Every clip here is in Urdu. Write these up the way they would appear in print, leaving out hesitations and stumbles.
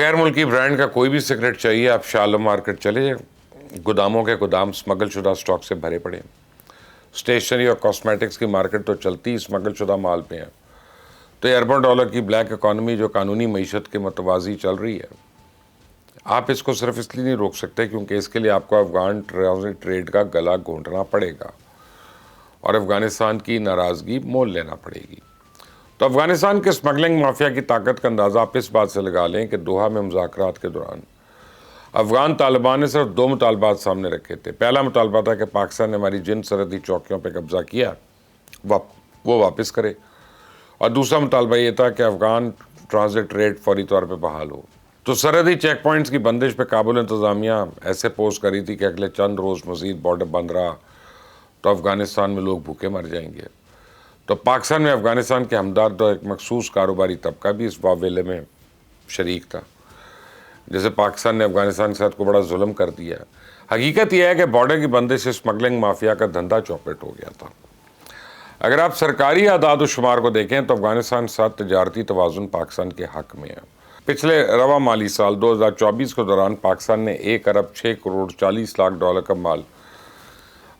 غیر ملکی برانڈ کا کوئی بھی سگریٹ چاہیے آپ شالم مارکیٹ چلے جائیں، گوداموں کے گودام اسمگل شدہ سٹاک سے بھرے پڑے ہیں۔ اسٹیشنری اور کاسمیٹکس کی مارکیٹ تو چلتی ہی اسمگل شدہ مال پہ ہیں، تو یہ اربوں ڈالر کی بلیک اکانومی جو قانونی معیشت کے متوازی چل رہی ہے، آپ اس کو صرف اس لیے نہیں روک سکتے کیونکہ اس کے لیے آپ کو افغان ٹریڈ کا گلا گھونٹنا پڑے گا اور افغانستان کی ناراضگی مول لینا پڑے گی۔ تو افغانستان کے اسمگلنگ مافیا کی طاقت کا اندازہ آپ اس بات سے لگا لیں کہ دوحہ میں مذاکرات کے دوران افغان طالبان نے صرف 2 مطالبات سامنے رکھے تھے۔ پہلا مطالبہ تھا کہ پاکستان نے ہماری جن سرحدی چوکیوں پہ قبضہ کیا وہ واپس کرے، اور دوسرا مطالبہ یہ تھا کہ افغان ٹرانزٹ ریٹ فوری طور پہ بحال ہو۔ تو سرحدی چیک پوائنٹس کی بندش پہ کابل انتظامیہ ایسے پوسٹ کری تھی کہ اگلے چند روز مزید بارڈر بند رہا تو افغانستان میں لوگ بھوکے مر جائیں گے۔ تو پاکستان میں افغانستان کے ہمدرد اور ایک مخصوص کاروباری طبقہ بھی اس واویلے میں شریک تھا، جیسے پاکستان نے افغانستان کے ساتھ کو بڑا ظلم کر دیا ہے۔ حقیقت یہ ہے کہ بارڈر کی بندش سے اسمگلنگ مافیا کا دھندا چوپٹ ہو گیا تھا۔ اگر آپ سرکاری اعداد و شمار کو دیکھیں تو افغانستان کے ساتھ تجارتی توازن پاکستان کے حق میں ہے۔ پچھلے رواں مالی سال 2024 کے دوران پاکستان نے 1 ارب 6 کروڑ 40 لاکھ ڈالر کا مال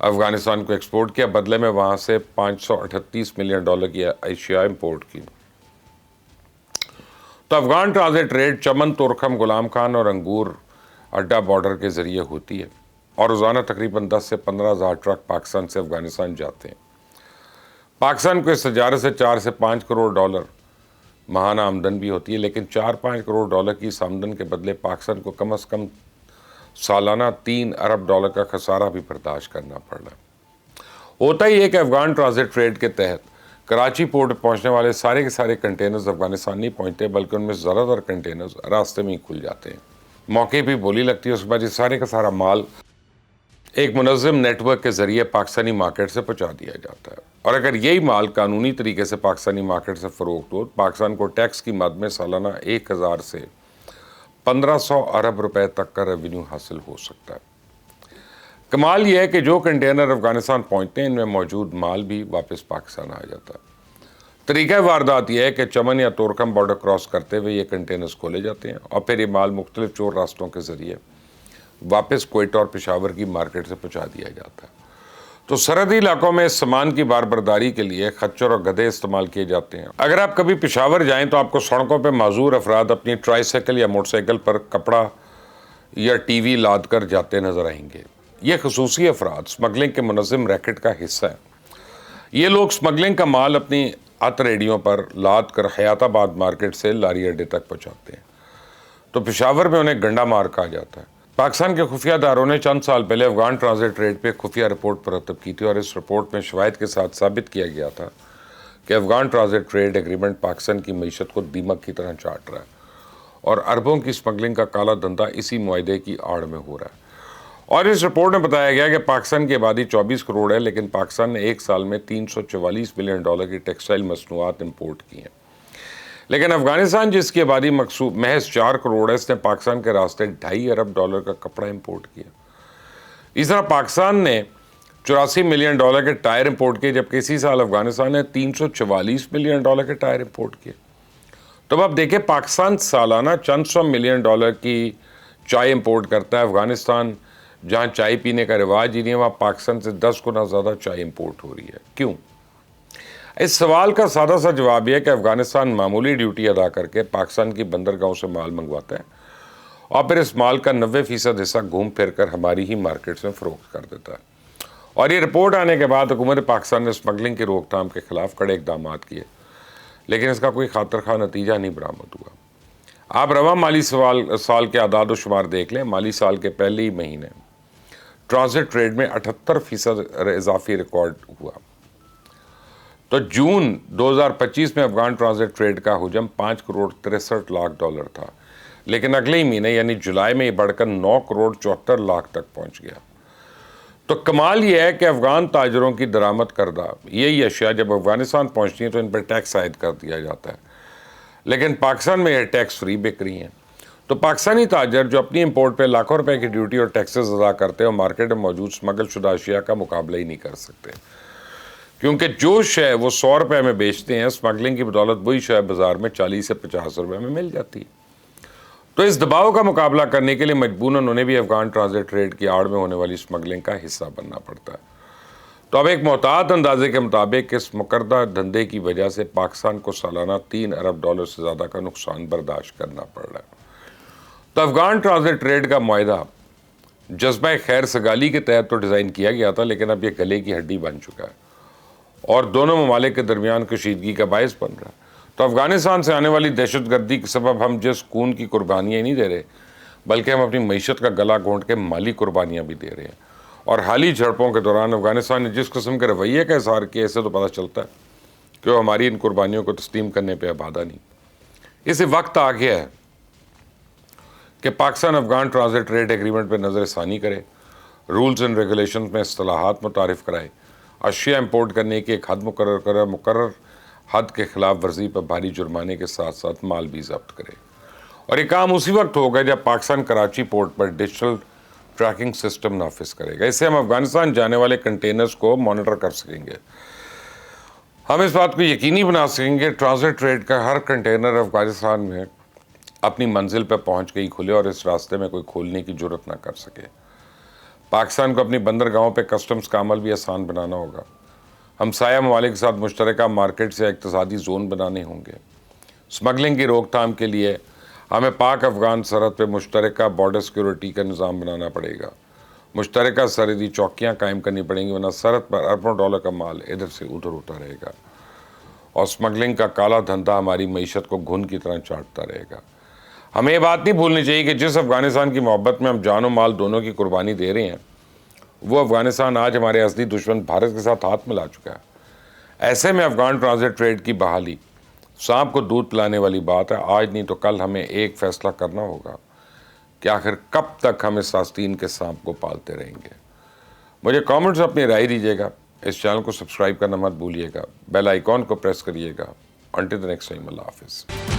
افغانستان کو ایکسپورٹ کیا، بدلے میں وہاں سے 538 ملین ڈالر کی اشیاء امپورٹ کی۔ تو افغان ٹرانزٹ ریٹ چمن، تورکھم، غلام خان اور انگور اڈا بارڈر کے ذریعے ہوتی ہے، اور روزانہ تقریباً 10 سے 15 ہزار ٹرک پاکستان سے افغانستان جاتے ہیں۔ پاکستان کو اس تجارت سے 4 سے 5 کروڑ ڈالر ماہانہ آمدن بھی ہوتی ہے، لیکن 4-5 کروڑ ڈالر کی اس آمدن کے بدلے پاکستان کو کم از کم سالانہ 3 ارب ڈالر کا خسارہ بھی برداشت کرنا پڑ رہا ہے۔ ہوتا ہی ہے کہ افغان ٹرانزٹ ٹریڈ کے تحت کراچی پورٹ پہنچنے والے سارے کے سارے کنٹینرز افغانستان نہیں پہنچتے، بلکہ ان میں زیادہ تر کنٹینرز راستے میں ہی کھل جاتے ہیں۔ موقع پہ بولی لگتی ہے، اس کے بعد یہ سارے کا سارا مال ایک منظم نیٹ ورک کے ذریعے پاکستانی مارکیٹ سے پہنچا دیا جاتا ہے، اور اگر یہی مال قانونی طریقے سے پاکستانی مارکیٹ سے فروخت ہو، پاکستان کو ٹیکس کی مد میں سالانہ 1000 سے 1500 ارب روپے تک کا ریونیو حاصل ہو سکتا ہے۔ کمال یہ ہے کہ جو کنٹینر افغانستان پہنچتے ہیں ان میں موجود مال بھی واپس پاکستان آ جاتا ہے۔ طریقہ واردات یہ ہے کہ چمن یا تورکھم بارڈر کراس کرتے ہوئے یہ کنٹینرز کھولے جاتے ہیں، اور پھر یہ مال مختلف چور راستوں کے ذریعے واپس کوئٹہ اور پشاور کی مارکیٹ سے پہنچا دیا جاتا ہے۔ تو سرحدی علاقوں میں اس سامان کی باربرداری کے لیے خچر اور گدھے استعمال کیے جاتے ہیں۔ اگر آپ کبھی پشاور جائیں تو آپ کو سڑکوں پہ معذور افراد اپنی ٹرائی سائیکل یا موٹر سائیکل پر کپڑا یا ٹی وی لاد کر جاتے نظر آئیں گے۔ یہ خصوصی افراد سمگلنگ کے منظم ریکٹ کا حصہ ہے۔ یہ لوگ سمگلنگ کا مال اپنی ات ریڈیوں پر لاد کر حیات آباد مارکیٹ سے لاری اڈے تک پہنچاتے ہیں۔ تو پشاور میں انہیں گنڈا مار کہا جاتا ہے۔ پاکستان کے خفیہ اداروں نے چند سال پہلے افغان ٹرانزٹ ریٹ پہ خفیہ رپورٹ مرتب کی تھی، اور اس رپورٹ میں شواہد کے ساتھ ثابت کیا گیا تھا کہ Afghan transit trade agreement Pakistan کی معیشت کو دیمک کی طرح چاٹ رہا ہے، اور اربوں کی سمگلنگ کا کالا دھندا اسی معاہدے کی آڑ میں ہو رہا ہے۔ اور اس رپورٹ میں بتایا گیا کہ پاکستان کی آبادی 24 کروڑ ہے، لیکن پاکستان نے ایک سال میں 344 ملین ڈالر کی ٹیکسٹائل مصنوعات امپورٹ کی ہیں۔ لیکن افغانستان جس کی آبادی محض 4 کروڑ ہے، اس نے پاکستان کے راستے 2.5 ارب ڈالر کا کپڑا امپورٹ کیا۔ اس طرح پاکستان نے 84 ملین ڈالر کے ٹائر امپورٹ کیے، جبکہ اسی سال افغانستان نے 344 ملین ڈالر کے ٹائر امپورٹ کیے۔ تو اب دیکھیں، پاکستان سالانہ چند سو ملین ڈالر کی چائے امپورٹ کرتا ہے۔ افغانستان جہاں چائے پینے کا رواج ہی نہیں ہے، وہاں پاکستان سے 10 گنا زیادہ چائے امپورٹ ہو رہی ہے۔ کیوں؟ اس سوال کا سادہ سا جواب یہ ہے کہ افغانستان معمولی ڈیوٹی ادا کر کے پاکستان کی بندرگاہوں سے مال منگواتا ہے، اور پھر اس مال کا 90% حصہ گھوم پھر کر ہماری ہی مارکیٹس میں فروخت کر دیتا ہے۔ اور یہ رپورٹ آنے کے بعد حکومت پاکستان نے اسمگلنگ کی روک تھام کے خلاف کڑے اقدامات کیے، لیکن اس کا کوئی خاطر خواہ نتیجہ نہیں برآمد ہوا۔ آپ رواں مالی سال کے اعداد و شمار دیکھ لیں۔ مالی سال کے پہلے ہی مہینے ٹرانزٹ ٹریڈ میں 78% اضافی ریکارڈ ہوا۔ تو جون 2025 میں افغان ٹرانزٹ ٹریڈ کا حجم 5 کروڑ 63 لاکھ ڈالر تھا، لیکن اگلے ہی مہینے یعنی جولائی میں یہ بڑھ کر 9 کروڑ 74 لاکھ تک پہنچ گیا۔ تو کمال یہ ہے کہ افغان تاجروں کی درآمد کردہ یہی اشیاء جب افغانستان پہنچتی ہیں تو ان پر ٹیکس عائد کر دیا جاتا ہے، لیکن پاکستان میں یہ ٹیکس فری بک رہی ہیں۔ تو پاکستانی تاجر جو اپنی امپورٹ پہ لاکھوں روپے کی ڈیوٹی اور ٹیکسز ادا کرتے ہیں، اور مارکیٹ میں موجود سمگل شدہ اشیاء کا مقابلہ ہی نہیں کر سکتے، کیونکہ جو شے وہ 100 روپے میں بیچتے ہیں، سمگلنگ کی بدولت وہی شے بازار میں 40 سے 50 روپے میں مل جاتی ہے۔ تو اس دباؤ کا مقابلہ کرنے کے لیے مجبوراً انہیں بھی افغان ٹرانزٹ ٹریڈ کی آڑ میں ہونے والی اسمگلنگ کا حصہ بننا پڑتا ہے۔ تو اب ایک محتاط اندازے کے مطابق اس مکردہ دھندے کی وجہ سے پاکستان کو سالانہ $3 ارب سے زیادہ کا نقصان برداشت کرنا پڑ رہا ہے۔ تو افغان ٹرانزٹ ٹریڈ کا معاہدہ جذبہ خیر سگالی کے تحت تو ڈیزائن کیا گیا تھا، لیکن اب یہ گلے کی ہڈی بن چکا ہے اور دونوں ممالک کے درمیان کشیدگی کا باعث بن رہا ہے۔ تو افغانستان سے آنے والی دہشت گردی کے سبب ہم جس خون کی قربانیاں نہیں دے رہے، بلکہ ہم اپنی معیشت کا گلا گھونٹ کے مالی قربانیاں بھی دے رہے ہیں۔ اور حالی جھڑپوں کے دوران افغانستان نے جس قسم کے رویے کا اظہار کیا، اس سے تو پتہ چلتا ہے کہ وہ ہماری ان قربانیوں کو تسلیم کرنے پہ آبادہ نہیں۔ اسے وقت آ گیا ہے کہ Pakistan Afghan transit trade agreement پہ نظر ثانی کرے، رولز اینڈ ریگولیشنز میں اصطلاحات متعارف کرائے، اشیاء امپورٹ کرنے کی ایک حد مقرر کرے، مقرر حد کے خلاف ورزی پر بھاری جرمانے کے ساتھ ساتھ مال بھی ضبط کرے۔ اور یہ کام اسی وقت ہوگا جب پاکستان کراچی پورٹ پر ڈیجیٹل ٹریکنگ سسٹم نافذ کرے گا۔ اس سے ہم افغانستان جانے والے کنٹینرز کو مانیٹر کر سکیں گے۔ ہم اس بات کو یقینی بنا سکیں گے ٹرانزٹ ٹریڈ کا ہر کنٹینر افغانستان میں اپنی منزل پہ پہنچ گئی کھلے اور اس راستے میں کوئی کھولنے کی جرت نہ کر سکے۔ پاکستان کو اپنی بندرگاہوں پہ کسٹمز کا عمل بھی آسان بنانا ہوگا۔ ہمسایہ ممالک کے ساتھ مشترکہ مارکیٹ سے اقتصادی زون بنانے ہوں گے۔ اسمگلنگ کی روک تھام کے لیے ہمیں پاک افغان سرحد پہ مشترکہ بارڈر سیکیورٹی کا نظام بنانا پڑے گا۔ مشترکہ سرحدی چوکیاں قائم کرنی پڑیں گی، ورنہ سرحد پر اربوں ڈالر کا مال ادھر سے ادھر ہوتا رہے گا اور اسمگلنگ کا کالا دھندا ہماری معیشت کو گھن کی طرح چاٹتا رہے گا۔ ہمیں یہ بات نہیں بھولنی چاہیے کہ جس افغانستان کی محبت میں ہم جان و مال دونوں کی قربانی دے رہے ہیں، وہ افغانستان آج ہمارے اصلی دشمن بھارت کے ساتھ ہاتھ ملا چکا ہے۔ ایسے میں افغان ٹرانزٹ ٹریڈ کی بحالی سانپ کو دودھ پلانے والی بات ہے۔ آج نہیں تو کل ہمیں ایک فیصلہ کرنا ہوگا کہ آخر کب تک ہم اس آستین کے سانپ کو پالتے رہیں گے۔ مجھے کامنٹس اپنی رائے دیجیے گا، اس چینل کو سبسکرائب کرنا مت بھولیے گا، بیل آئیکن کو پریس کریے گا۔ انٹل دی نیکسٹ ٹائم، اللہ حافظ۔